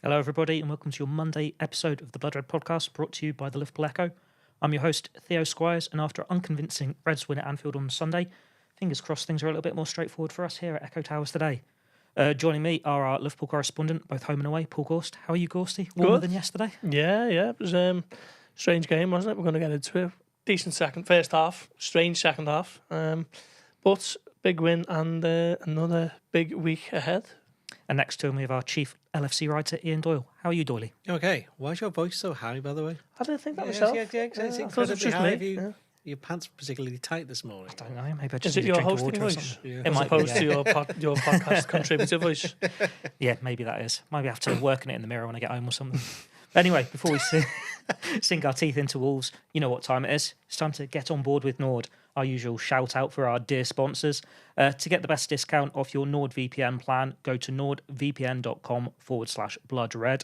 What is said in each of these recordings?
Hello, everybody, and welcome to your Monday episode of the Blood Red Podcast, brought to you by the Liverpool Echo. I'm your host, Theo Squires, and after unconvincing Reds win at Anfield on Sunday, fingers crossed things are a little bit more straightforward for us here at Echo Towers today. Joining me are our Liverpool correspondent, both home and away, Paul Gorst. How are you, Gorsty? Warmer than yesterday? Yeah. It was a strange game, wasn't it? We're going to get into it. Decent first half, strange second half. But big win and another big week ahead. And next to him, we have our chief LFC writer, Ian Doyle. How are you, Doyley? Okay. Why is your voice so high, by the way? I didn't think that myself. Yeah, it's I thought it was incredibly just high. me. Your pants particularly tight this morning. I don't know. Maybe I just Is it need your to drink hosting water or voice? something. Yeah. It As might be, opposed yeah. to your podcast contributor voice. Yeah, maybe that is. Maybe I have to work on it in the mirror when I get home or something. Anyway, before we sink our teeth into Wolves, you know what time it is. It's time to get on board with Nord. Our usual shout out for our dear sponsors. To get the best discount off your NordVPN plan, go to nordvpn.com/bloodred.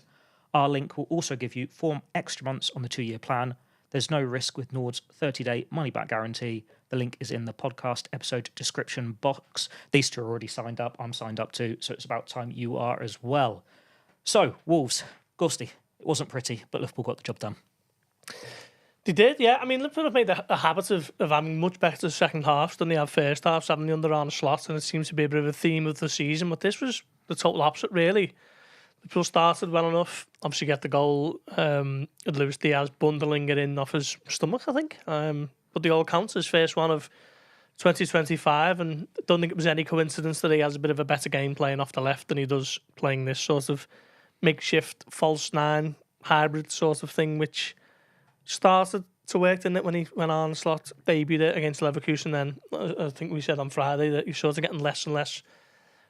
Our link will also give you 4 extra months on the 2-year plan. There's no risk with Nord's 30-day money-back guarantee. The link is in the podcast episode description box. These two are already signed up. I'm signed up too, so it's about time you are as well. So, Wolves, Gusty, it wasn't pretty, but Liverpool got the job done. They did, yeah. I mean, Liverpool have made a habit of having much better second halves than they have first halves, having the under Arne Slot, and it seems to be a bit of a theme of the season. But this was the total opposite, really. Liverpool started well enough. Obviously, get the goal. Luis Diaz bundling it in off his stomach, I think. But the all counts his first one of 2025, and I don't think it was any coincidence that he has a bit of a better game playing off the left than he does playing this sort of makeshift false nine hybrid sort of thing, which started to work, didn't it, when Arne Slot debuted it against Leverkusen. Then I think we said on Friday that you're sort of getting less and less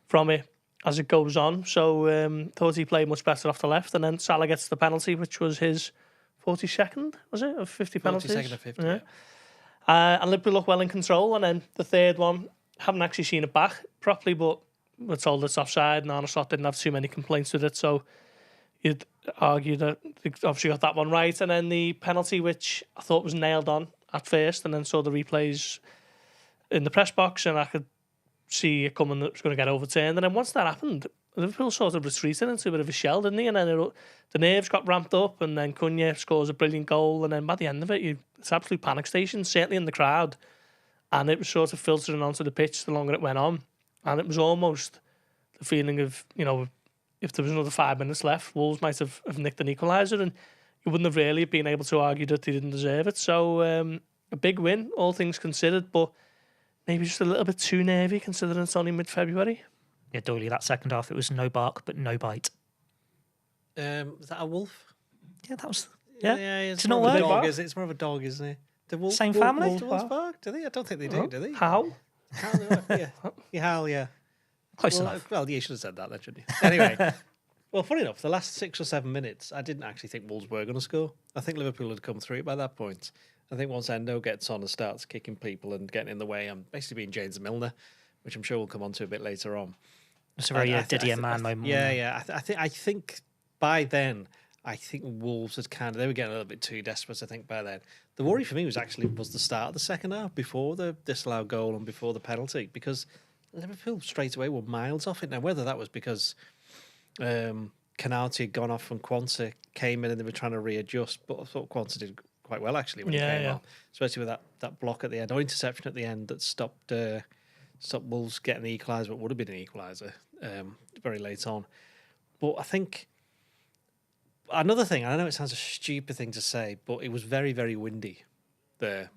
from it as it goes on. So thought he played much better off the left, and then Salah gets the penalty, which was his 42nd, was it, of 50 penalties? 42nd of 50, yeah. And Liverpool look well in control, and then the third one, haven't actually seen it back properly, but we're told it's offside, and Arne Slot didn't have too many complaints with it, so you'd argue that they obviously got that one right. And then the penalty, which I thought was nailed on at first, and then saw the replays in the press box, and I could see it coming that it was going to get overturned. And then once that happened, Liverpool sort of retreated into a bit of a shell, didn't they? And then the nerves got ramped up, and then Cunha scores a brilliant goal, and then by the end of it, it's absolute panic station, certainly in the crowd. And it was sort of filtering onto the pitch the longer it went on. And it was almost the feeling of, if there was another 5 minutes left, Wolves might have nicked an equaliser, and you wouldn't have really been able to argue that they didn't deserve it. So a big win, all things considered, but maybe just a little bit too nervy considering it's only mid-February. Yeah, Doyley, that second half, it was no bark, but no bite. Was that a wolf? Yeah, that was... Yeah, it's it's more not of a work. dog, is it? It's more of a dog, isn't it? The wolf, Same family? Wolves bark, do they? I don't think they do they? How? Yeah. You howl, yeah. Close enough. Well, you should have said that then, shouldn't you? Anyway, well, funny enough, the last 6 or 7 minutes, I didn't actually think Wolves were going to score. I think Liverpool had come through by that point. I think once Endo gets on and starts kicking people and getting in the way, I'm basically being James Milner, which I'm sure we'll come on to a bit later on. It's a very Didier Man moment. Yeah. I think by then, I think Wolves had they were getting a little bit too desperate, I think, by then. The worry for me was the start of the second half, before the disallowed goal and before the penalty, because Liverpool straight away were miles off it. Now, whether that was because Canati had gone off and Quansah came in and they were trying to readjust, but I thought Quansah did quite well, actually, when he came on, especially with that block at the end, or interception at the end that stopped Wolves getting the equaliser, but would have been an equaliser very late on. But I think another thing, I know it sounds a stupid thing to say, but it was very, very windy there.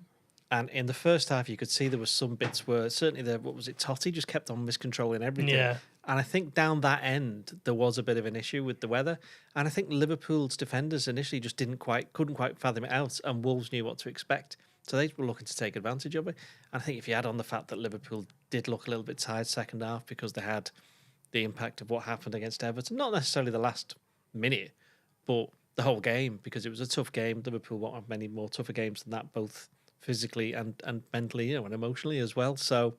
And in the first half, you could see there was some bits where certainly Totti just kept on miscontrolling everything. Yeah. And I think down that end, there was a bit of an issue with the weather. And I think Liverpool's defenders initially just couldn't quite fathom it out, and Wolves knew what to expect. So they were looking to take advantage of it. And I think if you add on the fact that Liverpool did look a little bit tired second half because they had the impact of what happened against Everton, not necessarily the last minute, but the whole game, because it was a tough game. Liverpool won't have many more tougher games than that, both physically and mentally, and emotionally as well. So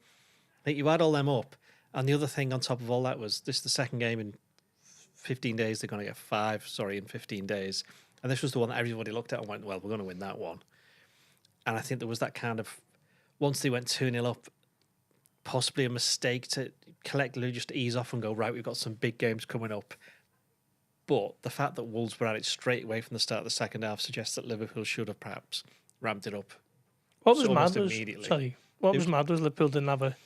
I think you add all them up. And the other thing on top of all that was this is the second game in 15 days. They're going to get 5, in 15 days. And this was the one that everybody looked at and went, well, we're going to win that one. And I think there was that kind of, once they went 2-0 up, possibly a mistake to collectively just ease off and go, right, we've got some big games coming up. But the fact that Wolves were at it straight away from the start of the second half suggests that Liverpool should have perhaps ramped it up. What was almost mad was immediately. was mad was Liverpool didn't have a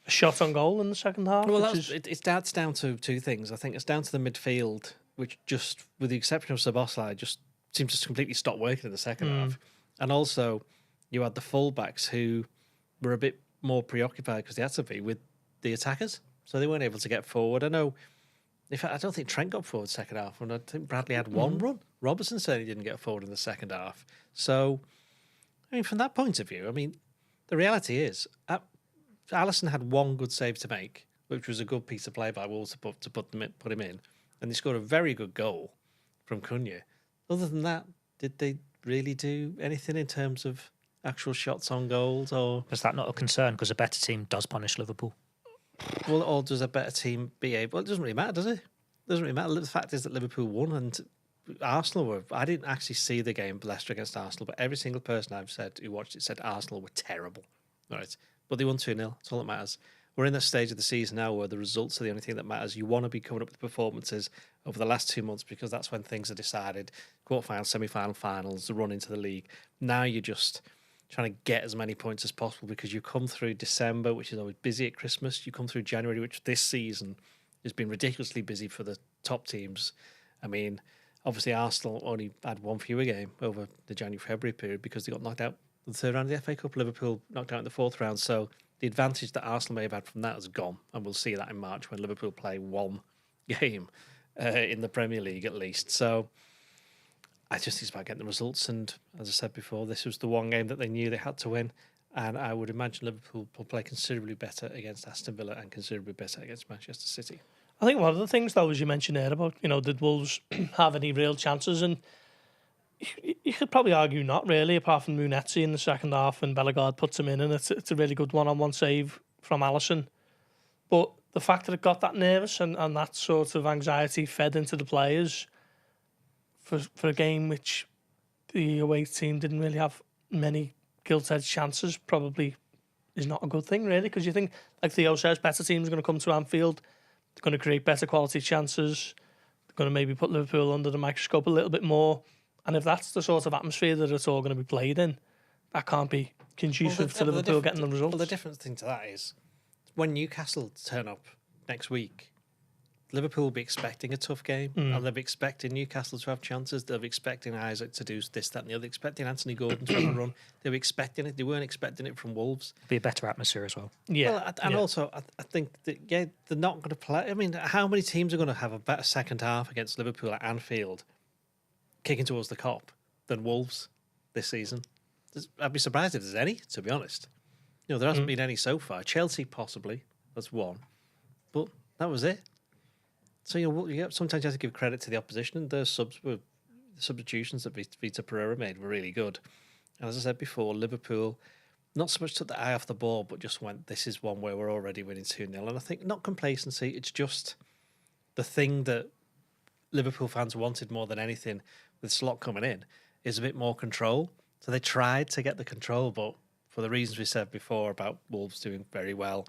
shot on goal in the second half. Well, that's down to two things. I think it's down to the midfield, which just, with the exception of Szoboszlai, just seems to completely stop working in the second half. And also, you had the fullbacks who were a bit more preoccupied because they had to be with the attackers, so they weren't able to get forward. I know. In fact, I don't think Trent got forward second half, and I think Bradley had one run. Robertson certainly didn't get forward in the second half. So, I mean, from that point of view, I mean, the reality is, Alisson had one good save to make, which was a good piece of play by Wolves to put him in, and they scored a very good goal from Cunha. Other than that, did they really do anything in terms of actual shots on goals? Or is that not a concern because a better team does punish Liverpool? Well, or does a better team be able? Well, it doesn't really matter, does it? It doesn't really matter. The fact is that Liverpool won, and Arsenal were. I didn't actually see the game Leicester against Arsenal, but every single person I've said who watched it said Arsenal were terrible. All right, but they won 2-0. That's all that matters. We're in that stage of the season now where the results are the only thing that matters. You want to be coming up with performances over the last 2 months because that's when things are decided. Quarterfinals, semi-final, finals, the run into the league. Now you're just trying to get as many points as possible because you come through December, which is always busy at Christmas. You come through January, which this season has been ridiculously busy for the top teams. I mean, obviously Arsenal only had one fewer game over the January-February period because they got knocked out in the third round of the FA Cup. Liverpool knocked out in the fourth round. So the advantage that Arsenal may have had from that has gone. And we'll see that in March when Liverpool play one game in the Premier League at least. So I just think it's about getting the results, and as I said before, this was the one game that they knew they had to win, and I would imagine Liverpool will play considerably better against Aston Villa and considerably better against Manchester City. I think one of the things, though, as you mentioned there about, did Wolves have any real chances? And you could probably argue not really, apart from Munetzi in the second half, and Bellegarde puts him in, and it's a really good one-on-one save from Alisson. But the fact that it got that nervous and that sort of anxiety fed into the players for a game which the away team didn't really have many gilt-edged chances probably is not a good thing, really, because you think, like Theo says, better teams are going to come to Anfield, they're going to create better quality chances, they're going to maybe put Liverpool under the microscope a little bit more, and if that's the sort of atmosphere that it's all going to be played in, that can't be conducive to Liverpool getting the results. Well, the different thing to that is, when Newcastle turn up next week, Liverpool will be expecting a tough game, and they'll be expecting Newcastle to have chances. They'll be expecting Isaac to do this, that, and the other. Expecting Anthony Gordon to have a run. They'll be expecting it. They weren't expecting it from Wolves. It'll be a better atmosphere as well. Yeah, well, and also I think that they're not going to play. I mean, how many teams are going to have a better second half against Liverpool at Anfield, kicking towards the Kop, than Wolves this season? I'd be surprised if there's any, to be honest. There hasn't been any so far. Chelsea possibly, that's one, but that was it. So sometimes you have to give credit to the opposition, and the substitutions that Vita Pereira made were really good. And as I said before, Liverpool not so much took the eye off the ball, but just went, this is one where we're already winning 2-0. And I think not complacency, it's just the thing that Liverpool fans wanted more than anything with Slot coming in is a bit more control. So they tried to get the control, but for the reasons we said before about Wolves doing very well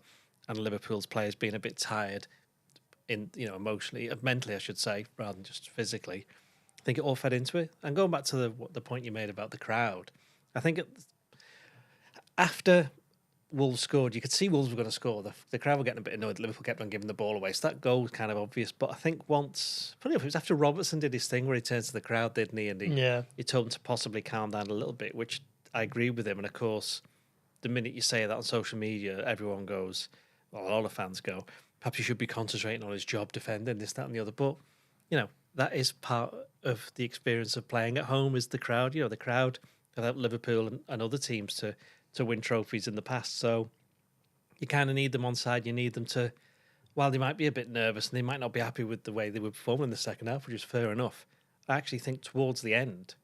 and Liverpool's players being a bit tired, emotionally, mentally, I should say, rather than just physically, I think it all fed into it. And going back to the point you made about the crowd, I think after Wolves scored, you could see Wolves were going to score. The crowd were getting a bit annoyed. Liverpool kept on giving the ball away, so that goal was kind of obvious. But I think funny enough, it was after Robertson did his thing where he turned to the crowd, didn't he? And he told them to possibly calm down a little bit, which I agree with him. And of course, the minute you say that on social media, everyone goes, well, all the fans go, perhaps he should be concentrating on his job, defending this, that, and the other. But, that is part of the experience of playing at home is the crowd. The crowd have helped Liverpool and other teams to win trophies in the past. So you kind of need them on side. You need them to, while they might be a bit nervous and they might not be happy with the way they were performing in the second half, which is fair enough, I actually think towards the end,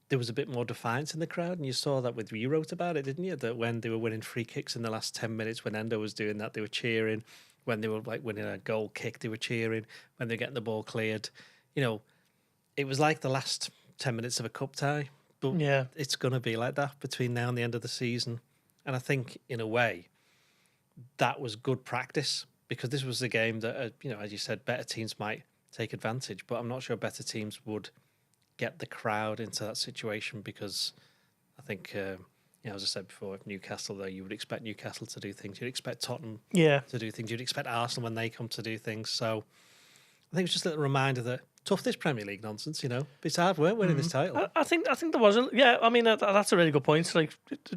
there was a bit more defiance in the crowd, and you saw that with you wrote about it, didn't you? That when they were winning free kicks in the last 10 minutes, when Endo was doing that, they were cheering. When they were winning a goal kick, they were cheering. When they were getting the ball cleared, it was like the last 10 minutes of a cup tie. But it's going to be like that between now and the end of the season. And I think, in a way, that was good practice because this was a game that, as you said, better teams might take advantage. But I'm not sure better teams would get the crowd into that situation because I think, as I said before, if Newcastle, though, you would expect Newcastle to do things. You'd expect Tottenham to do things. You'd expect Arsenal when they come to do things. So I think it's just a little reminder that tough this Premier League nonsense, It's hard work winning this title. I think there was I mean that's a really good point. Like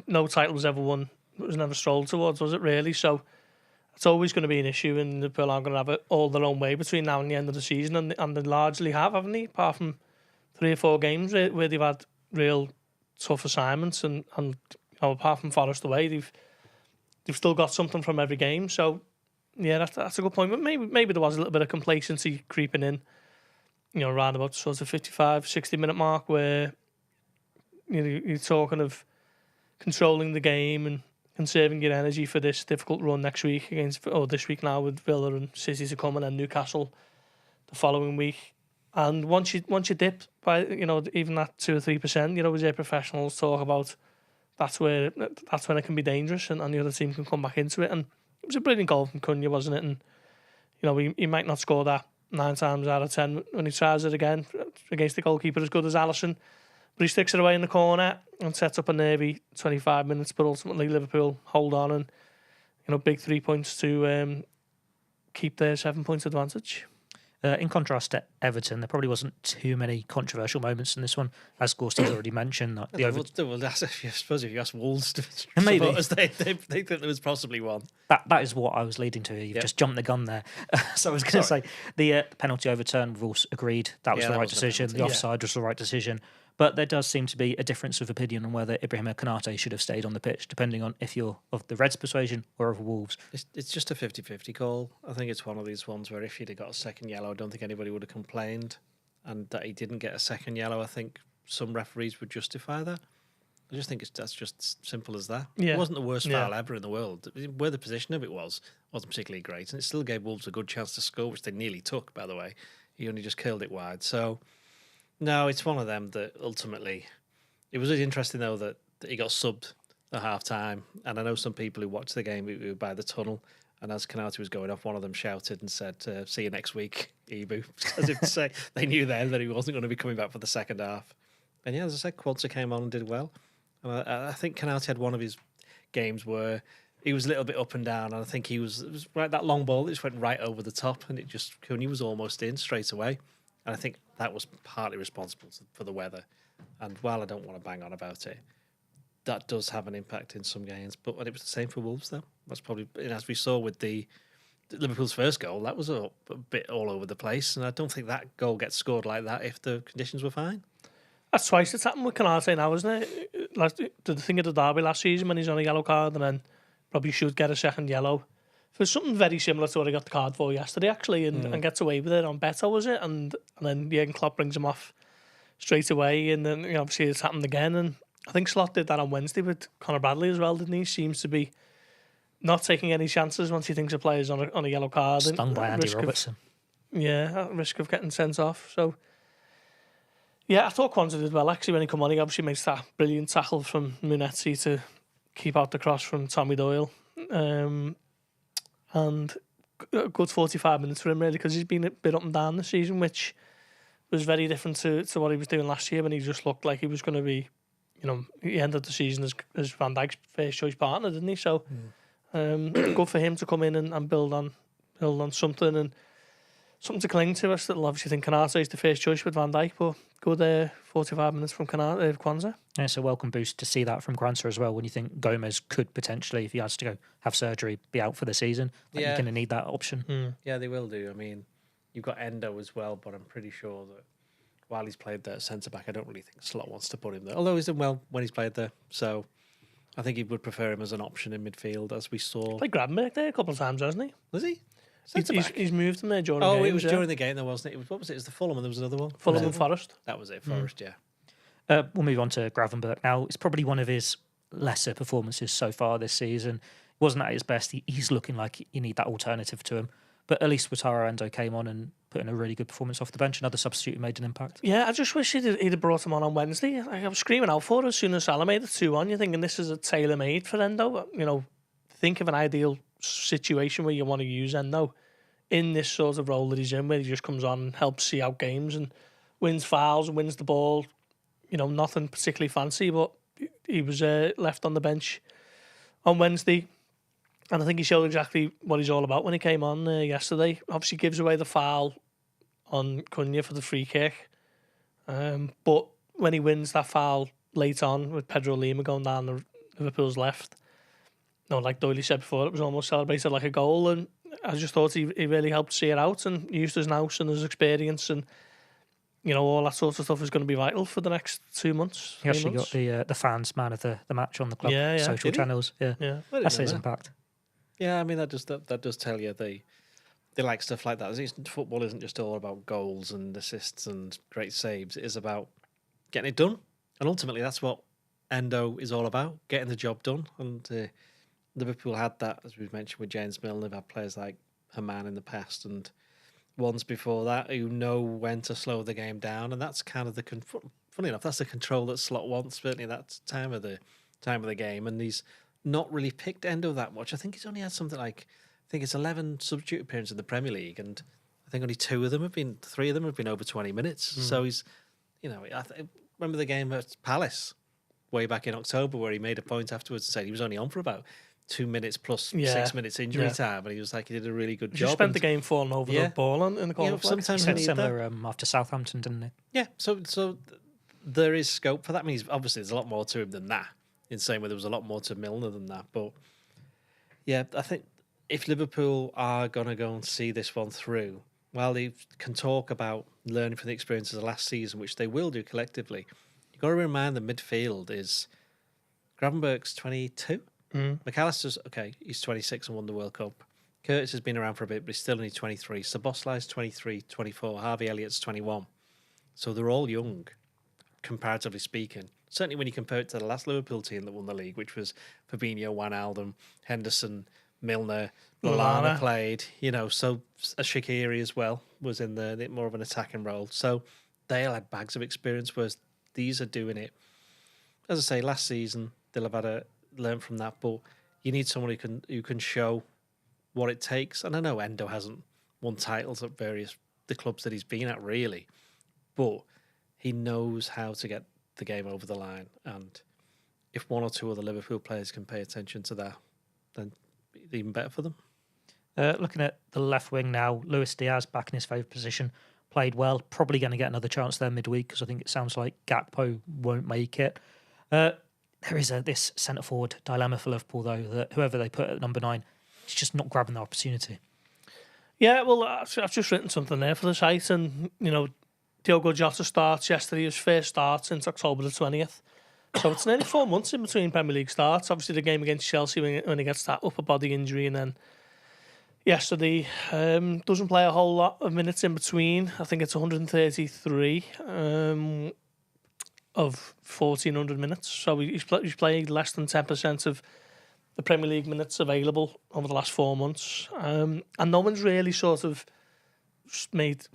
no title was ever won, it was never strolled towards, was it really? So it's always going to be an issue, and Liverpool aren't going to have it all their own way between now and the end of the season, and they largely have, haven't they? Apart from 3 or 4 games where they've had real tough assignments, and apart from Forest away, they've still got something from every game. So yeah, that's a good point. But maybe there was a little bit of complacency creeping in, around about sort of 55, 60-minute mark, where you're talking of controlling the game and conserving your energy for this difficult run next week this week now with Villa and City to come, and then Newcastle the following week. And once you dip by even that 2 or 3%, as their professionals talk about, that's when it can be dangerous, and the other team can come back into it. And it was a brilliant goal from Cunha, wasn't it? And he might not score that 9 times out of 10 when he tries it again against the goalkeeper as good as Alisson, but he sticks it away in the corner and sets up a nervy 25 minutes. But ultimately, Liverpool hold on and big 3 points to keep their 7-point advantage. In contrast to Everton, there probably wasn't too many controversial moments in this one, as Gorst has already mentioned. I suppose if you ask Wolves maybe supporters, they think there was possibly one. That is what I was leading to. You've just jumped the gun there. So I was going to say the penalty overturn, we've all agreed that was the right decision. The offside was the right decision. But there does seem to be a difference of opinion on whether Ibrahima Konate should have stayed on the pitch, depending on if you're of the Reds' persuasion or of Wolves. It's just a 50-50 call. I think it's one of these ones where if he'd have got a second yellow, I don't think anybody would have complained. And that he didn't get a second yellow, I think some referees would justify that. I just think that's just simple as that. Yeah. It wasn't the worst foul ever in the world. Where the position of it wasn't particularly great. And it still gave Wolves a good chance to score, which they nearly took, by the way. He only just killed it wide. So... no, it's one of them that ultimately... It was really interesting, though, that he got subbed at half-time. And I know some people who watched the game who were by the tunnel, and as Konate was going off, one of them shouted and said, see you next week, Ibu. As if to say they knew then that he wasn't going to be coming back for the second half. And yeah, as I said, Quansah came on and did well. And I think Konate had one of his games where he was a little bit up and down, and I think it was right, that long ball that just went right over the top, and Cunha was almost in straight away. And I think that was partly responsible for the weather. And while I don't want to bang on about it, that does have an impact in some games. But it was the same for Wolves, though. That's probably, as we saw with the Liverpool's first goal, that was a bit all over the place. And I don't think that goal gets scored like that if the conditions were fine. That's twice it's happened with Konate now, isn't it? The thing at the derby last season when he's on a yellow card and then probably should get a second yellow. For something very similar to what he got the card for yesterday, actually, and gets away with it on Beto, was it? And then Jurgen Klopp brings him off straight away, and then obviously it's happened again. And I think Slot did that on Wednesday with Conor Bradley as well, didn't he? Seems to be not taking any chances once he thinks a player's on a yellow card. Stung by Andy Robertson. At risk of getting sent off. So, yeah, I thought Quansah did well, actually, when he came on. He obviously makes that brilliant tackle from Munetzi to keep out the cross from Tommy Doyle. And a good 45 minutes for him, really, because he's been a bit up and down this season, which was very different to what he was doing last year when he just looked like he was going to be, he ended the season as Van Dijk's first choice partner, didn't he? So good for him to come in and build on something and something to cling to. I still obviously think Konate is the first choice with Van Dijk, but good 45 minutes from Quansah. Yeah, it's a welcome boost to see that from Quansah as well, when you think Gomez could potentially, if he has to go have surgery, be out for the season. You're going to need that option. Yeah, they will do. I mean, you've got Endo as well, but I'm pretty sure that while he's played there at centre-back, I don't really think Slot wants to put him there. Although he's done well when he's played there. So I think he would prefer him as an option in midfield, as we saw. Played Gravenberch there a couple of times, hasn't he? Was he? He's moved him there during the game. Oh, it was during the game, though, wasn't it? What was it? It was the Fulham, and there was another one. Fulham and Forest. That was it, Forest, yeah. We'll move on to Gravenberch now. It's probably one of his lesser performances so far this season. He wasn't at his best. He's looking like you need that alternative to him. But at least Wataru Endo came on and put in a really good performance off the bench. Another substitute who made an impact. Yeah, I just wish he'd have brought him on Wednesday. I was screaming out for it as soon as Salah made it 2-1. You're thinking this is a tailor-made for Endo. Think of an ideal situation where you want to use Endo. in this sort of role that he's in, where he just comes on and helps see out games and wins fouls and wins the ball. You know, nothing particularly fancy, but he was left on the bench on Wednesday. And I think he showed exactly what he's all about when he came on yesterday. Obviously gives away the foul on Cunha for the free kick. But when he wins that foul late on with Pedro Lima going down the Liverpool's left, no, like Doyle said before, it was almost celebrated like a goal. And I just thought he really helped see it out and used his nous and his experience and, you know, all that sort of stuff is going to be vital for the next 2 months. He actually got the fans man of the match on the club social channels. Yeah. That's his impact. Yeah, I mean that does tell you they like stuff like that. Football isn't just all about goals and assists and great saves. It is about getting it done, and ultimately that's what Endo is all about: getting the job done. And Liverpool had that, as we've mentioned, with James Milner. They've had players like Herman in the past and ones before that who know when to slow the game down, and that's kind of funny enough, that's the control that Slot wants. Certainly, that time of the game, and he's not really picked Endo that much. I think he's only had something like, I think it's 11 substitute appearances in the Premier League, and I think only 3 of them have been over 20 minutes. So he's, you know, I remember the game at Palace way back in October where he made a point afterwards and said he was only on for about 2 minutes plus 6 minutes injury time, and he was like, he did a really good job. He spent the game falling over the ball in the corner. Sometimes he similar after Southampton, didn't he? Yeah, so there is scope for that. I mean, obviously there's a lot more to him than that. In the same way, there was a lot more to Milner than that. But yeah, I think if Liverpool are going to go and see this one through, while they can talk about learning from the experiences of last season, which they will do collectively, you've got to remind the midfield is Gravenberch's 22. McAllister's, okay, he's 26 and won the World Cup. Curtis has been around for a bit, but he's still only 23. Szoboszlai's 23, 24. Harvey Elliott's 21. So they're all young, comparatively speaking. Certainly when you compare it to the last Liverpool team that won the league, which was Fabinho, Wijnaldum, Henderson, Milner, Lallana played, you know, so Shaqiri as well was in the more of an attacking role. So they all had bags of experience, whereas these are doing it. As I say, last season, they'll have had to learn from that, but you need someone who can show what it takes. And I know Endo hasn't won titles at the clubs that he's been at, really, but he knows how to get the game over the line, and if one or two other Liverpool players can pay attention to that, then even better for them. Looking at the left wing now, Luis Diaz back in his favourite position, played well, probably going to get another chance there midweek because I think it sounds like Gakpo won't make it. There is this centre forward dilemma for Liverpool though, that whoever they put at number 9 is just not grabbing the opportunity. Yeah, well, I've just written something there for the site, and you know, Diogo Jota starts yesterday, his first start since October the 20th. So it's nearly 4 months in between Premier League starts. Obviously, the game against Chelsea when he gets that upper body injury, and then yesterday doesn't play a whole lot of minutes in between. I think it's 133 of 1,400 minutes. So he's played less than 10% of the Premier League minutes available over the last 4 months. And no one's really sort of made,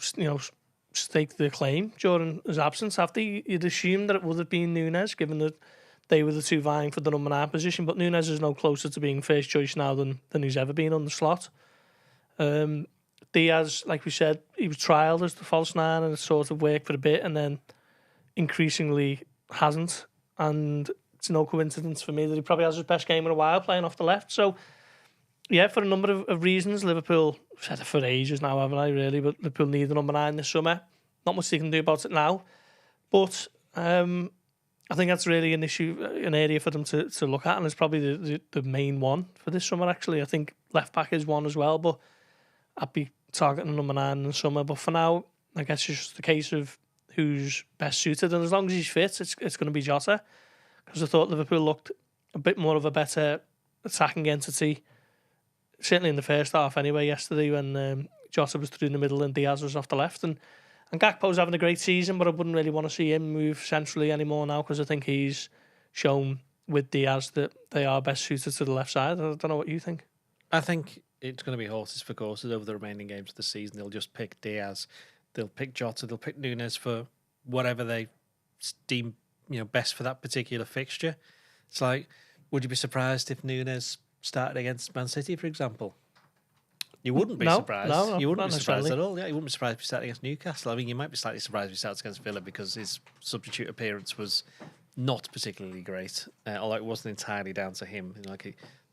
stake the claim during his absence, have they? You'd assume that it would have been Núñez, given that they were the two vying for the number 9 position, but Núñez is no closer to being first choice now than he's ever been on the slot. Diaz, like we said, he was trialled as the false 9 and it sort of worked for a bit and then increasingly hasn't, and it's no coincidence for me that he probably has his best game in a while playing off the left. So yeah, for a number of reasons, Liverpool, I've said it for ages now, haven't I, really, but Liverpool need a number 9 this summer. Not much they can do about it now. But I think that's really an issue, an area for them to look at, and it's probably the main one for this summer, actually. I think left-back is one as well, but I'd be targeting number 9 in the summer. But for now, I guess it's just a case of who's best suited, and as long as he's fit, it's going to be Jota, because I thought Liverpool looked a bit more of a better attacking entity, certainly in the first half anyway, yesterday when Jota was through the middle and Diaz was off the left. And Gakpo's having a great season, but I wouldn't really want to see him move centrally anymore now, because I think he's shown with Diaz that they are best suited to the left side. I don't know what you think. I think it's going to be horses for courses over the remaining games of the season. They'll just pick Diaz, they'll pick Jota, they'll pick Núñez for whatever they deem best for that particular fixture. It's like, would you be surprised if Núñez started against Man City, for example? You wouldn't be No, surprised. no, You wouldn't not be surprised necessarily. at all. Yeah, you wouldn't be surprised if he started against Newcastle. I mean, you might be slightly surprised if he starts against Villa because his substitute appearance was not particularly great, although it wasn't entirely down to him.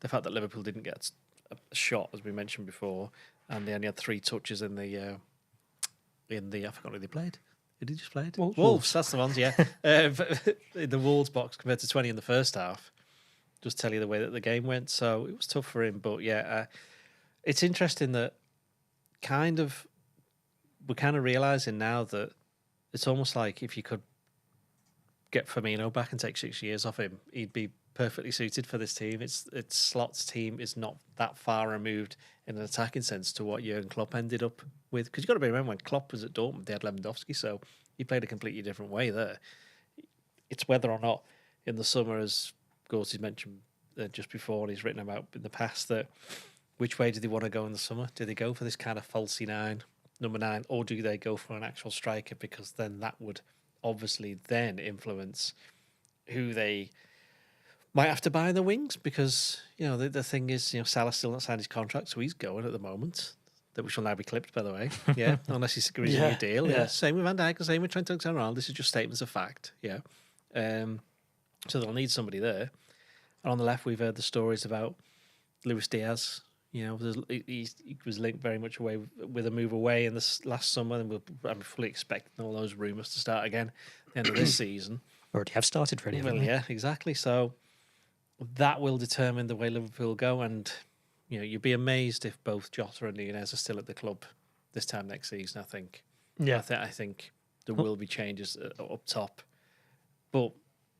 The fact that Liverpool didn't get a shot, as we mentioned before, and they only had 3 touches in the I forgot who they played. Who did he just play? Wolves. That's the ones. Yeah, in the Wolves box compared to 20 in the first half. Just tell you the way that the game went. So it was tough for him, but yeah. It's interesting that we're kind of realising now that it's almost like if you could get Firmino back and take 6 years off him, he'd be perfectly suited for this team. It's Slot's team is not that far removed in an attacking sense to what Jurgen Klopp ended up with. Because you've got to remember when Klopp was at Dortmund, they had Lewandowski, so he played a completely different way there. It's whether or not in the summer, as Gorst has mentioned just before, and he's written about in the past, that which way do they want to go in the summer? Do they go for this kind of falsy number 9, or do they go for an actual striker? Because then that would obviously then influence who they might have to buy in the wings. Because the thing is, Salah's still not signed his contract, so he's going at the moment. That which will now be clipped, by the way. Yeah, unless he agrees a new deal. Yeah. Same with Van Dijk, same with Trent Alexander-Arnold. This is just statements of fact. Yeah. So they'll need somebody there. And on the left, we've heard the stories about Luis Diaz. He was linked very much away with a move away in this last summer, and I'm fully expecting all those rumours to start again at the end of this season. Already have started, really. Well, yeah, exactly. So that will determine the way Liverpool go, and you'd be amazed if both Jota and Nunez are still at the club this time next season. I think. Yeah, I think there will be changes up top, but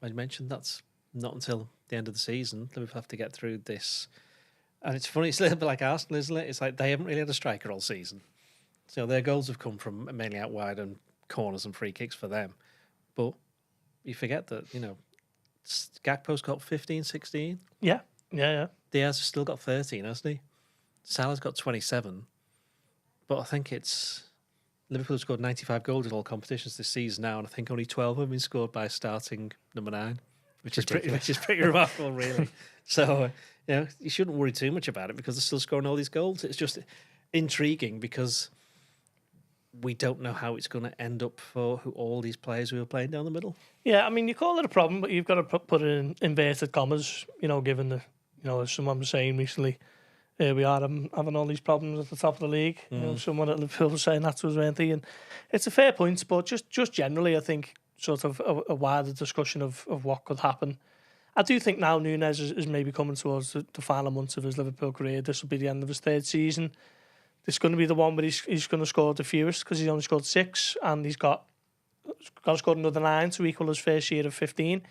I mentioned that's not until the end of the season. Liverpool have to get through this. And it's funny, it's a little bit like Arsenal, isn't it? It's like they haven't really had a striker all season. So their goals have come from mainly out wide and corners and free kicks for them. But you forget that, Gakpo's got 15, 16. Yeah. Diaz has still got 13, hasn't he? Salah's got 27. But I think it's Liverpool scored 95 goals in all competitions this season now, and I think only 12 have been scored by starting number 9, which is pretty remarkable, really. So, you shouldn't worry too much about it because they're still scoring all these goals. It's just intriguing because we don't know how it's going to end up for all these players who are playing down the middle. Yeah, I mean, you call it a problem, but you've got to put it in inverted commas, given the, as someone was saying recently, we are having all these problems at the top of the league. Someone at Liverpool was saying that to us, weren't they? And it's a fair point, but just generally, I think sort of a wider discussion of what could happen. I do think now Nunez is maybe coming towards the final months of his Liverpool career. This will be the end of his 3rd season. This is going to be the one where he's going to score the fewest because he's only scored 6 and he's got to score another 9 to equal his first year of 15. He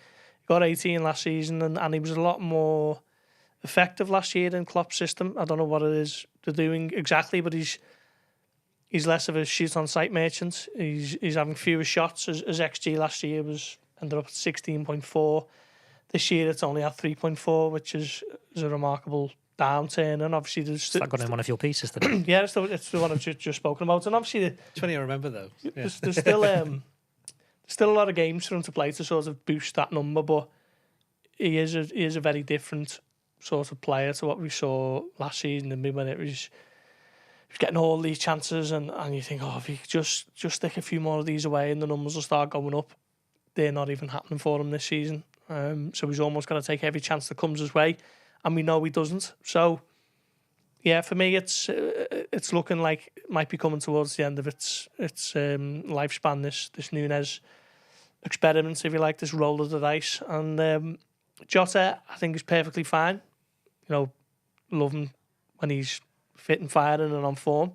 got 18 last season and he was a lot more effective last year in Klopp's system. I don't know what it is they're doing exactly, but he's less of a shoot on sight merchant. He's having fewer shots. His XG last year ended up at 16.4. This year it's only at 3.4, which is a remarkable downturn. And obviously there's that got in one of your pieces today. Yeah, it's the one I've just spoken about. And obviously it's funny I remember though. Yeah. There's still a lot of games for him to play to sort of boost that number, but he is a very different sort of player to what we saw last season. And when he was getting all these chances, and you think, if he could just stick a few more of these away, and the numbers will start going up. They're not even happening for him this season. So he's almost got to take every chance that comes his way, and we know he doesn't. So, yeah, for me, it's looking like it might be coming towards the end of its lifespan. This Nunez experiment, if you like, this roll of the dice, and Jota, I think, is perfectly fine. Love him when he's fit and firing and on form.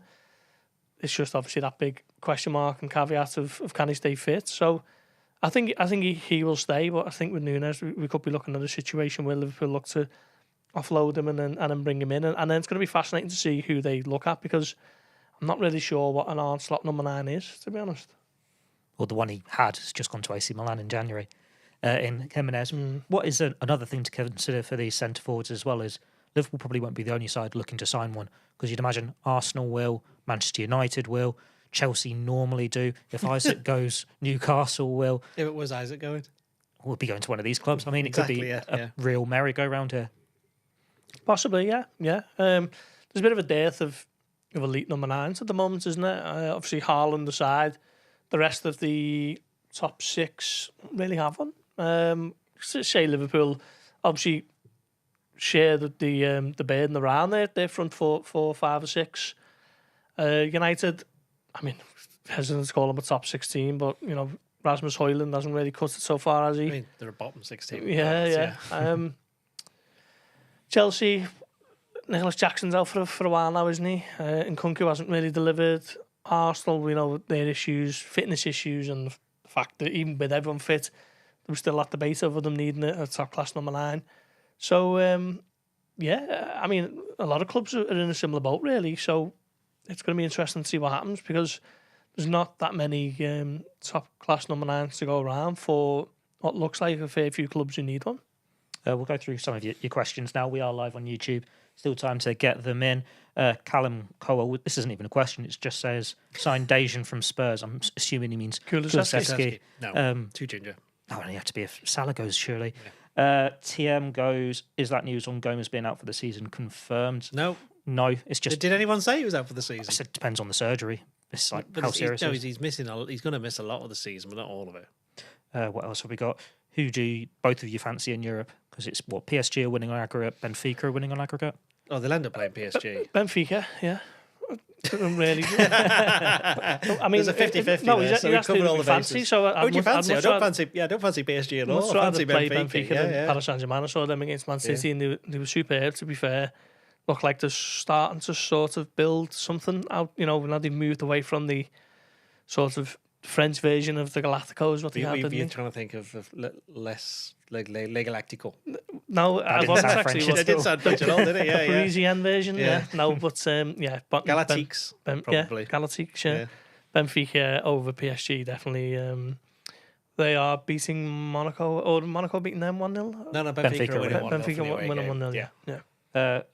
It's just obviously that big question mark and caveat of can he stay fit. So I think he will stay, but I think with Nunez we could be looking at a situation where Liverpool look to offload him and then bring him in, and then it's going to be fascinating to see who they look at, because I'm not really sure what an Arne Slot number 9 is, to be honest. Well, the one he had has just gone to AC Milan in January. In Jimenez. What is another thing to consider for these centre forwards as well is Liverpool probably won't be the only side looking to sign one, because you'd imagine Arsenal will, Manchester United will, Chelsea normally do. If Isaac goes, Newcastle will. If it was Isaac going, we'll be going to one of these clubs. I mean, it could be a real merry-go-round here. Possibly, yeah. There's a bit of a dearth of of elite number 9s at the moment, isn't it? Obviously, Haaland aside, the rest of the top 6 really have one. Say Liverpool obviously share the burden around their front 4, 5 or 6. United, I mean, hesitant to call them a top 16, but Rasmus Højlund hasn't really cut it so far, has he? I mean, they're a bottom 16. Yeah. Chelsea, Nicholas Jackson's out for a while now, isn't he? And Nkunku hasn't really delivered. Arsenal, we know their issues, fitness issues, and the fact that even with everyone fit, there was still that debate over them needing a top class number 9. So, I mean, a lot of clubs are in a similar boat, really. So it's going to be interesting to see what happens, because there's not that many top class number 9s to go around for what looks like a fair few clubs who need one. We'll go through some of your questions now. We are live on YouTube. Still time to get them in. Callum Cowell, this isn't even a question. It just says, signed Dejan from Spurs. I'm assuming he means Kulusevski. No, too ginger. Oh, you have to be if Salah goes, surely. Yeah. TM goes, is that news on Gomez being out for the season confirmed? No, it's just... Did anyone say he was out for the season? I said it depends on the surgery. It's like, but how serious is he's missing. He's going to miss a lot of the season, but not all of it. What else have we got? Who do both of you fancy in Europe? Because it's what, PSG are winning on aggregate, Benfica are winning on aggregate? Oh, they'll end up playing PSG. Benfica, yeah. Really. I mean, there's a 50-50 no, there, so we covered all the fancy, bases. so What do you fancy? I don't fancy PSG at all. I fancy play Benfica than Paris Saint-Germain. I saw them against Man City and they were superb, to be fair. Look like they're starting to sort of build something out. Now they've moved away from the sort of French version of the Galacticos. What they had, you're trying to think of less Le Galactico. No, I wasn't actually. It did sound French at all, didn't it? Yeah, Parisian version, yeah. No, but Galactiques, probably. Galactiques, yeah. Benfica over PSG, definitely. They are beating Monaco, or Monaco beating them 1-0? No, Benfica are winning 1-0. Benfica winning 1-0, yeah.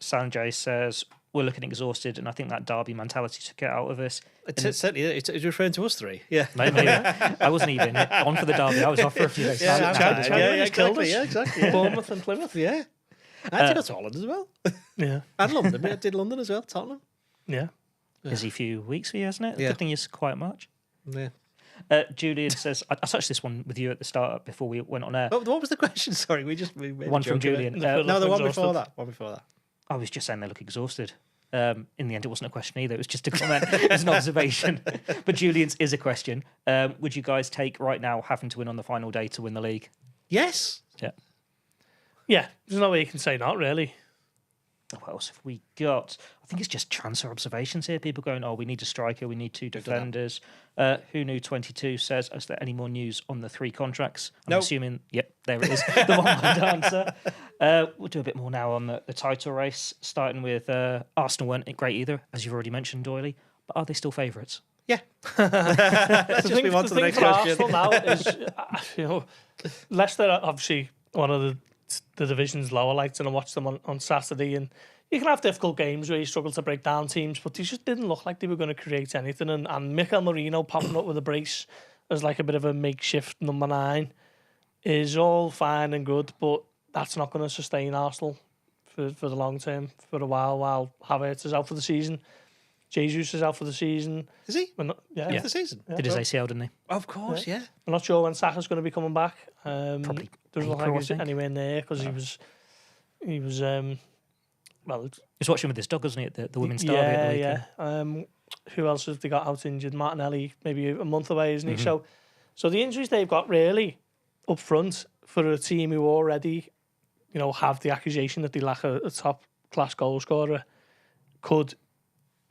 Sanjay says, we're looking exhausted, and I think that derby mentality took it out of us. Certainly, it's referring to us three. Yeah, maybe. I wasn't even on for the derby. I was off for a few days. Exactly. Yeah. Bournemouth and Plymouth. Yeah, I had to go to Holland as well. Yeah, and London. I did London as well. Tottenham. Yeah, busy few weeks for you, hasn't it? Yeah. Good thing you're quite much. Yeah. Julian says, I touched this one with you at the start before we went on air. Oh, what was the question? Sorry, we made one from Julian. No, the one before that. I was just saying they look exhausted. In the end, it wasn't a question either. It was just a comment. It was an observation. But Julian's is a question. Would you guys take right now having to win on the final day to win the league? Yes. Yeah. Yeah. There's no way you can say not, really. What else have we got? I think it's just transfer observations here. People going, we need a striker, we need 2 defenders. Who knew 22 says, is there any more news on the 3 contracts? I'm assuming, yep, there it is. The one-word answer. We'll do a bit more now on the title race, starting with Arsenal weren't great either, as you've already mentioned, Doyley. But are they still favourites? Yeah. Let's just move on to the next question. Arsenal now is, Leicester are obviously one of the division's lower lights, and I watched them on Saturday, and you can have difficult games where you struggle to break down teams, but they just didn't look like they were going to create anything, and Mikel Merino popping up with a brace as like a bit of a makeshift number 9 is all fine and good, but that's not going to sustain Arsenal for the long term for a while Havertz is out for the season. Jesus is out for the season. Is he? For the season. Did his ACL, didn't he? Of course, yeah. I'm not sure when Saka's going to be coming back. Probably doesn't look like he's anywhere near, because he was he's watching with his dog, wasn't he, at the women's derby at the weekend? Yeah. Who else have they got out injured? Martinelli, maybe a month away, isn't he? So the injuries they've got really up front for a team who already, have the accusation that they lack a top class goal scorer could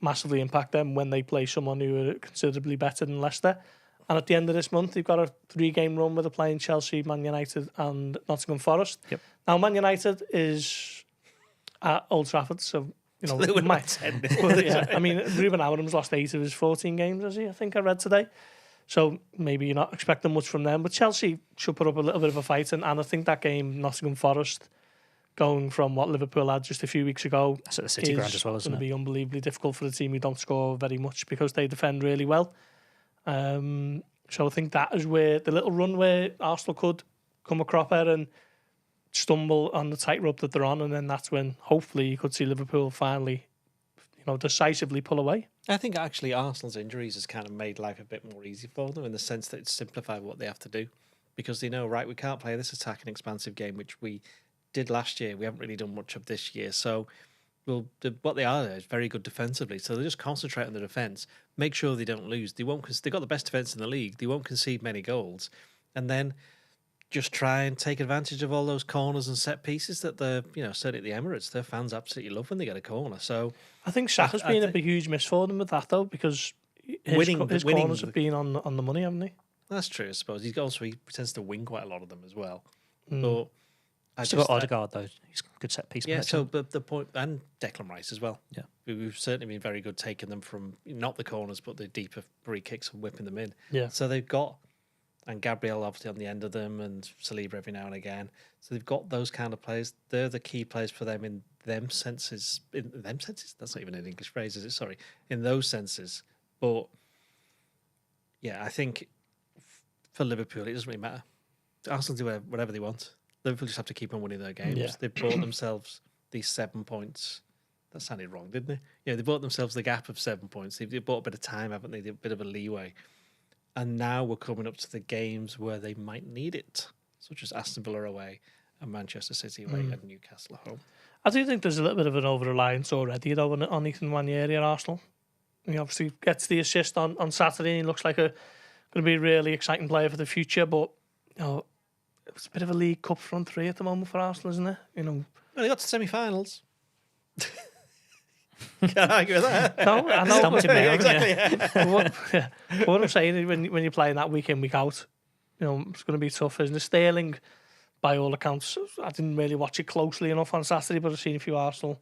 massively impact them when they play someone who are considerably better than Leicester. And at the end of this month, they've got a 3-game run where they're playing Chelsea, Man United and Nottingham Forest. Yep. Now, Man United is at Old Trafford, so, they would might I mean, Ruben Amorim's lost 8 of his 14 games, has he? I think I read today. So maybe you're not expecting much from them. But Chelsea should put up a little bit of a fight. And I think that game, Nottingham Forest, going from what Liverpool had just a few weeks ago, that's at the City Ground as well, isn't it? It's going to be unbelievably difficult for the team who don't score very much because they defend really well. So I think that is where the little run where Arsenal could come a cropper and stumble on the tightrope that they're on, and then that's when hopefully you could see Liverpool finally, decisively pull away. I think actually Arsenal's injuries has kind of made life a bit more easy for them in the sense that it's simplified what they have to do, because they know, right, we can't play this attacking expansive game, which we did last year. We haven't really done much of this year. So what they are there is very good defensively. So they just concentrate on the defence, make sure they don't lose. They've got the best defence in the league. They won't concede many goals. And then just try and take advantage of all those corners and set pieces that certainly at the Emirates, their fans absolutely love when they get a corner. So I think Saka's been a huge miss for them with that, though, because his corners have been on the money, haven't they? That's true, I suppose. He tends to win quite a lot of them as well. But Still got Odegaard, though. He's a good set piece. Yeah, but the point, and Declan Rice as well. Yeah. We've certainly been very good taking them from not the corners, but the deeper free kicks and whipping them in. Yeah. So they've got, and Gabriel obviously on the end of them, and Saliba every now and again. So they've got those kind of players. They're the key players for them in them senses. In them senses? That's not even an English phrase, is it? Sorry. In those senses. But yeah, I think for Liverpool, it doesn't really matter. Arsenal do whatever they want. Liverpool just have to keep on winning their games. Yeah. They've bought themselves these 7 points. That sounded wrong, didn't they? Yeah, they bought themselves the gap of 7 points. They've bought a bit of time, haven't they? A bit of a leeway. And now we're coming up to the games where they might need it, such as Aston Villa away and Manchester City away and Newcastle at home. I do think there's a little bit of an over-reliance already, though, on Ethan Nwaneri at Arsenal. He obviously gets the assist on Saturday, and he looks like going to be a really exciting player for the future, but it's a bit of a League Cup front three at the moment for Arsenal, isn't it? Well, they got to semi-finals. Can't argue with that. No, I know. Stumped him there, Exactly. Yeah. What I'm saying is when you're playing that week in, week out, it's going to be tough, isn't it? Sterling, by all accounts, I didn't really watch it closely enough on Saturday, but I've seen a few Arsenal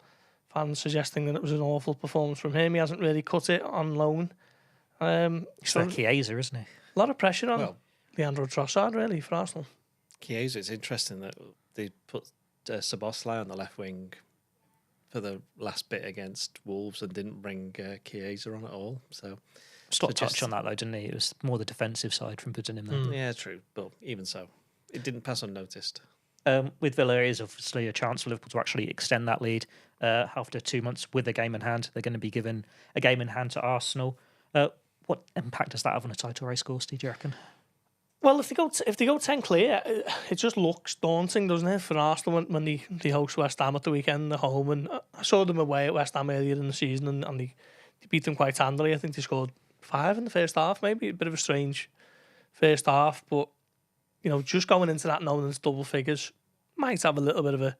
fans suggesting that it was an awful performance from him. He hasn't really cut it on loan. He's like Chiesa, isn't he? A lot of pressure on Leandro Trossard, really, for Arsenal. Chiesa, it's interesting that they put Szoboszlai on the left wing for the last bit against Wolves and didn't bring Chiesa on at all. So Slot touched on that, though, didn't he? It was more the defensive side from putting him there. Yeah, true. But even so, it didn't pass unnoticed. With Villa, there is obviously a chance for Liverpool to actually extend that lead after 2 months with a game in hand. They're going to be given a game in hand to Arsenal. What impact does that have on a title race, Gorst, do you reckon? Well, if they go 10 clear, it just looks daunting, doesn't it, for Arsenal when they host West Ham at the weekend at home. And I saw them away at West Ham earlier in the season, and they beat them quite handily. I think they scored 5 in the first half, maybe a bit of a strange first half, but just going into that knowing it's double figures might have a little bit of a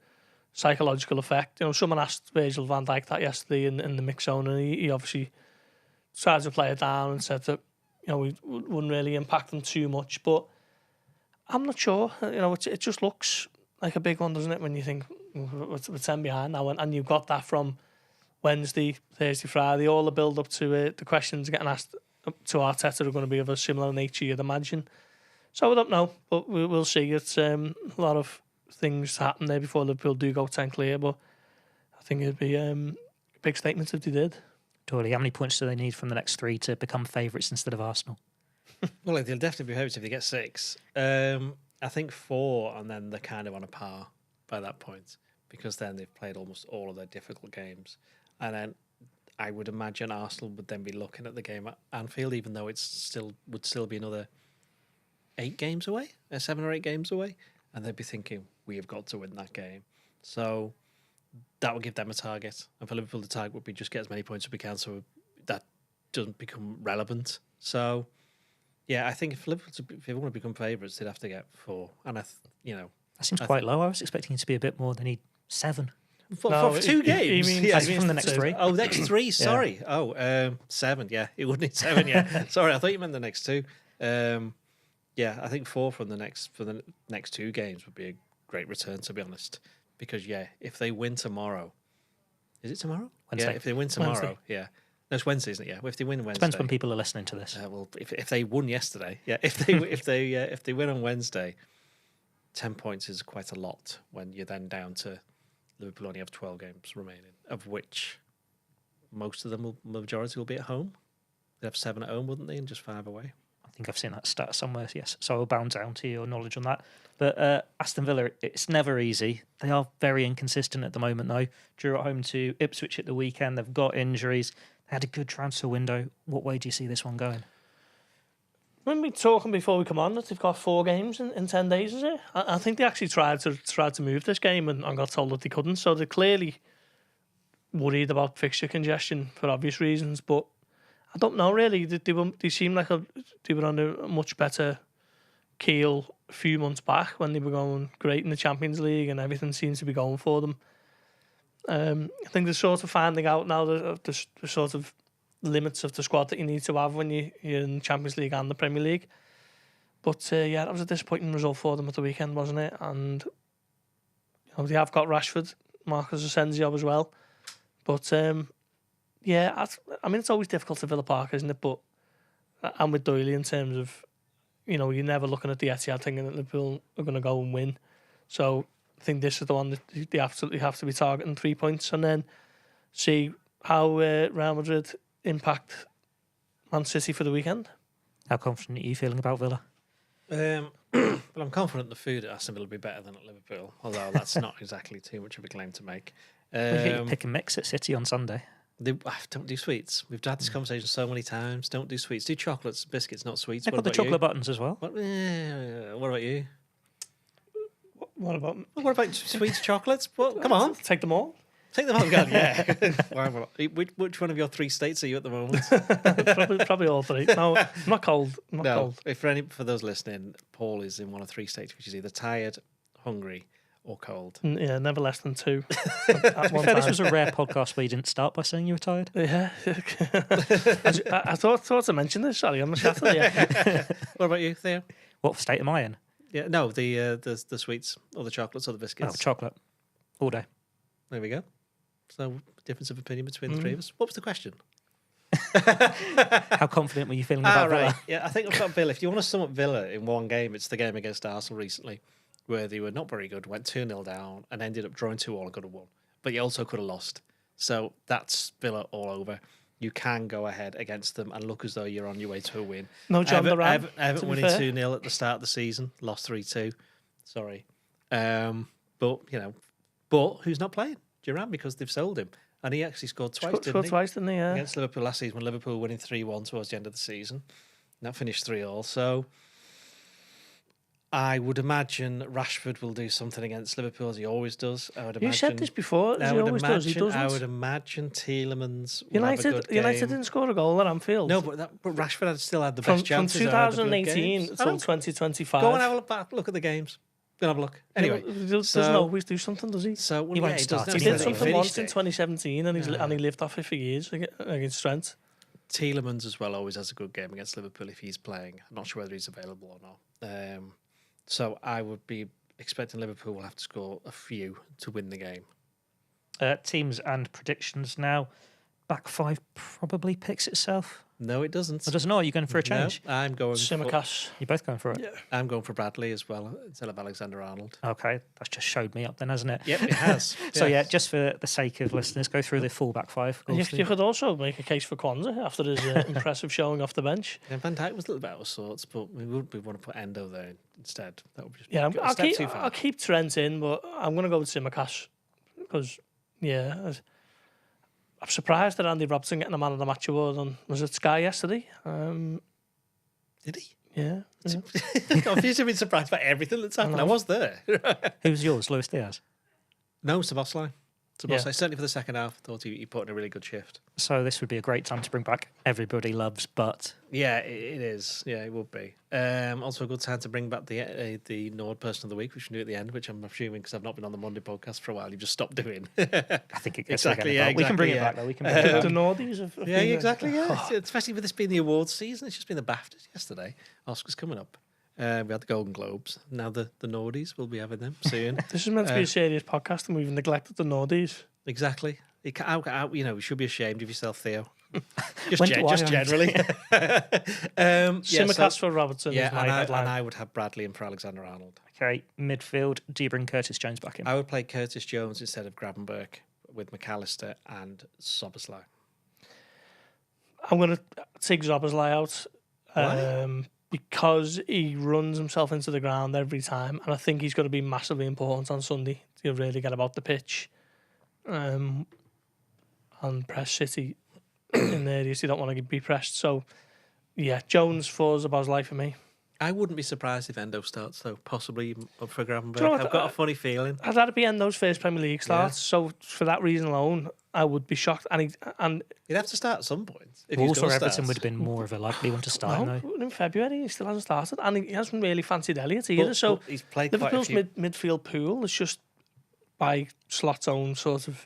psychological effect. Someone asked Virgil van Dijk that yesterday in the mix zone, and he obviously tried to play it down and said that we wouldn't really impact them too much. But I'm not sure. It just looks like a big one, doesn't it? When you think we're 10 behind now, and you've got that from Wednesday, Thursday, Friday, all the build up to the questions getting asked to Arteta are going to be of a similar nature, you'd imagine. So I don't know, but we'll see. It's a lot of things happen there before Liverpool do go 10 clear, but I think it'd be a big statement if they did. Doyle, how many points do they need from the next 3 to become favourites instead of Arsenal? Well, they'll definitely be favourites if they get 6. I think 4, and then they're kind of on a par by that point, because then they've played almost all of their difficult games. And then I would imagine Arsenal would then be looking at the game at Anfield, even though would still be another 8 games away, 7 or 8 games away, and they'd be thinking, we have got to win that game. So that would give them a target, and for Liverpool the target would be just get as many points as we can, so that doesn't become relevant. So yeah, I think if they want to become favourites, they'd have to get 4, and that seems quite low. I was expecting it to be a bit more. They need 7 for 2 games. He means from the next 3. Oh, next 3. Sorry. Yeah. 7. Yeah, it would need 7. Yeah, sorry, I thought you meant the next 2. Yeah, I think 4 for the next 2 games would be a great return, to be honest. Because if they win tomorrow, is it tomorrow? Wednesday. Yeah, if they win tomorrow, Wednesday. yeah, no, it's Wednesday, isn't it? Yeah, if they win Wednesday, Depends when people are listening to this. Well, if they won yesterday, if they win on Wednesday, 10 points is quite a lot. When you're then down to Liverpool only have 12 games remaining, of which most of them majority will be at home. They'd have 7 at home, wouldn't they, and just 5 away. I think I've seen that stat somewhere, yes. So I'll bound down to your knowledge on that. But Aston Villa, it's never easy. They are very inconsistent at the moment, though. Drew at home to Ipswich at the weekend. They've got injuries. They had a good transfer window. What way do you see this one going? When we talking before we come on that they've got 4 games in 10 days, is it? I think they actually tried to move this game and got told that they couldn't. So they're clearly worried about fixture congestion for obvious reasons. But I don't know really. They seem like they were on a much better keel a few months back when they were going great in the Champions League and everything seems to be going for them. I think they're sort of finding out now the sort of limits of the squad that you need to have when you're in the Champions League and the Premier League. But yeah, that was a disappointing result for them at the weekend, wasn't it? And they have got Rashford, Marcus Asensio as well. But yeah, I mean, it's always difficult to Villa Park, isn't it? But I'm with Doyle in terms of, you're never looking at the Etihad thinking that Liverpool are going to go and win. So I think this is the one that they absolutely have to be targeting 3 points and then see how Real Madrid impact Man City for the weekend. How confident are you feeling about Villa? Well, I'm confident the food at Aston Villa will be better than at Liverpool, although that's not exactly too much of a claim to make. Well, you get your pick and mix at City on Sunday. Don't do sweets. We've had this conversation so many times. Don't do sweets. Do chocolates, biscuits, not sweets. They've got the chocolate buttons as well. What about you? What about sweets, chocolates? Well, come on. Take them all. Take them all. God, yeah. Which one of your 3 states are you at the moment? probably all 3. No, I'm not cold. Cold. For those listening, Paul is in one of 3 states, which is either tired, hungry, or cold. Yeah, never less than 2. This was a rare podcast where you didn't start by saying you were tired. Yeah. I thought to mention this, sorry, on the chat. What about you, Theo? What state am I in? Yeah, no, the sweets or the chocolates or the biscuits. Oh, chocolate. All day. There we go. So, difference of opinion between the 3 of us. What was the question? How confident were you feeling about Villa? Right. Yeah, I think I've got Villa. If you want to sum up Villa in one game, it's the game against Arsenal recently, where they were not very good, went 2-0 down, and ended up drawing 2-2 and could have won. But you also could have lost. So that's Villa all over. You can go ahead against them and look as though you're on your way to a win. No John Duran. Everton winning 2-0 at the start of the season, lost 3-2. Sorry. But who's not playing? Duran, because they've sold him. And he actually scored twice, didn't he? Yeah. Against Liverpool last season, when Liverpool winning 3-1 towards the end of the season. And that finished 3-3. So I would imagine Rashford will do something against Liverpool, as he always does. You said this before, as he always does. He doesn't. I would imagine Tielemans will United, have a good game. United didn't score a goal at Anfield. No, but Rashford still had the best chances. From 2018 until 2025. Go and have a look at the games. Go and have a look. Anyway, doesn't always do something, does he? So he won't start. He did something once in 2017, and he lived off it for years against Trent. Tielemans as well always has a good game against Liverpool if he's playing. I'm not sure whether he's available or not. So I would be expecting Liverpool will have to score a few to win the game. Teams and predictions now. Back 5 probably picks itself. No, it doesn't. It doesn't know. Are you going for a change? No, I'm going Tsimikas. You're both going for it? Yeah. I'm going for Bradley as well, instead of Alexander-Arnold. Okay, that's just showed me up then, hasn't it? Yep, it has. So yeah, just for the sake of listeners, go through the full back 5. You could also make a case for Kwanzaa after his impressive showing off the bench. Yeah, Van Dijk was a little bit out of sorts, but we want to put Endo there instead. That would just yeah, be a step too far. I'll keep Trent in, but I'm going to go with Tsimikas because, yeah, I'm surprised that Andy Robertson getting a Man of the Match award on, was it Sky yesterday? Did he? Yeah. I've usually been surprised by everything that's happened. I was there. Who's yours, Luis Diaz? No, Szoboszlai. Certainly for the second half, I thought he put in a really good shift. So this would be a great time to bring back Everybody Loves But. Yeah, it is. Yeah, it would be. Also a good time to bring back the Nord Person of the Week, which we do at the end, which I'm assuming, because I've not been on the Monday podcast for a while, you've just stopped doing. I think it gets exactly. We can bring it back, though. We can bring it back. The Nordies have yeah, exactly. Yeah, especially with this being the awards season. It's just been the BAFTAs yesterday. Oscars coming up. We had the Golden Globes. Now the Nordies, we'll be having them soon. This is meant to be a serious podcast, and we've neglected the Nordies. Exactly. You should be ashamed of yourself, Theo. Just generally. Tsimikas for Robertson is my headline. And I would have Bradley in for Alexander-Arnold. Okay, midfield. Do you bring Curtis Jones back in? I would play Curtis Jones instead of Gravenberch with McAllister and Szoboszlai. I'm going to take Szoboszlai out. because he runs himself into the ground every time, and I think he's going to be massively important on Sunday to really get about the pitch and press City in areas you don't want to be pressed. So, yeah, Jones for Szoboszlai for me. I wouldn't be surprised if Endo starts, though, possibly up for Gravenberch. Do you know what, I've got a funny feeling. I'd rather be Endo's first Premier League starts, so for that reason alone, I would be shocked. And He'd have to start at some point. If Also, he's gonna Everton start. would have been more of a likely one to start. no, though. in February he still hasn't started, and he hasn't really fancied Elliott either. But- So but he's played Liverpool's quite a few. midfield pool is just by Slot's own sort of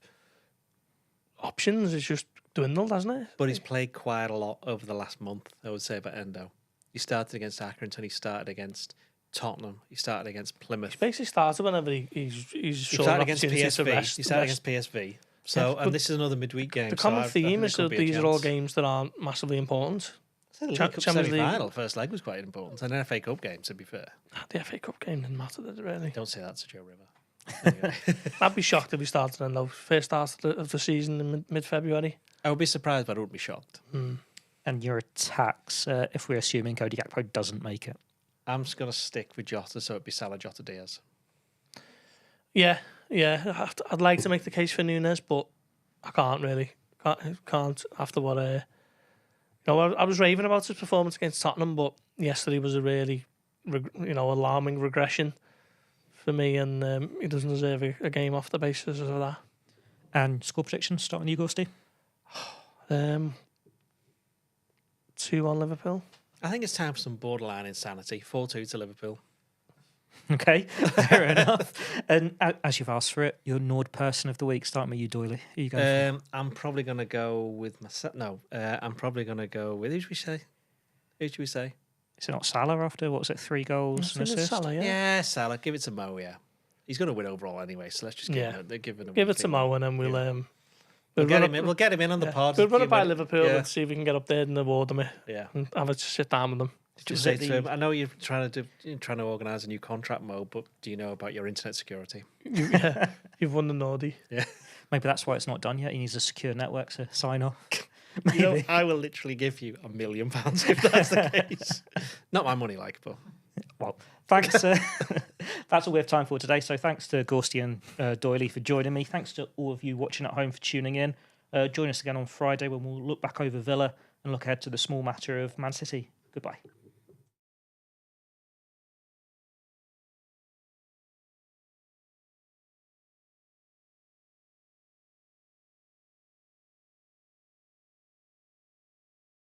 options. It's just dwindled, hasn't it? But he's played quite a lot over the last month, I would say, about Endo. He started against Accrington, he started against Tottenham, he started against Plymouth. He basically started whenever he's He shown started an against opportunity to PSV. rest. He started against PSV. So, Yeah, and this is another midweek game. The so common I theme think is there that could be a these are all chance. games that aren't massively important. The League Cha- Cup Champions League- semi-final, first leg was quite important. And an FA Cup game, to be fair. The FA Cup game didn't matter, did it really? Don't say that to Joe River. Anyway. I'd be shocked if he started in the first start of the season in mid-February. I would be surprised, but I wouldn't be shocked. And your attacks, if we're assuming Cody Gakpo doesn't make it. I'm just going to stick with Jota, so it'd be Salah, Jota, Diaz. Yeah. I'd like to make the case for Nunes, but I can't really. Can't after what I was raving about his performance against Tottenham, but yesterday was a really alarming regression for me, and he doesn't deserve a game off the basis of that. And score prediction, starting you, Ghosty? 2-1 Liverpool. I think it's time for some borderline insanity. 4-2 to Liverpool. Okay, fair enough. And as you've asked for it, your Nord person of the week, starting with you, Doyley. Who are you going for? I'm probably going to go with myself. No, I'm probably going to go with... Who should we say? Is it not Salah after, what was it, 3 goals and I think it's assist? Salah, yeah. Yeah, Salah. Give it to Mo, yeah. He's going to win overall anyway, so let's just give him Give it to Mo, and then we'll We'll get him in on the pod. We'll run it by Give Liverpool yeah. and see if we can get up there and award them Yeah. and have a sit down with them. Just say to him, I know you're trying to organise a new contract, Mo, but do you know about your internet security? You've won the Nordy. Yeah. Maybe that's why it's not done yet. He needs a secure network to sign off. Maybe. You know, I will literally give you £1 million if that's the case. Not my money, like, but... Well, thanks. That's all we have time for today. So thanks to Gorsty and Doyley for joining me. Thanks to all of you watching at home for tuning in. Join us again on Friday when we'll look back over Villa and look ahead to the small matter of Man City. Goodbye.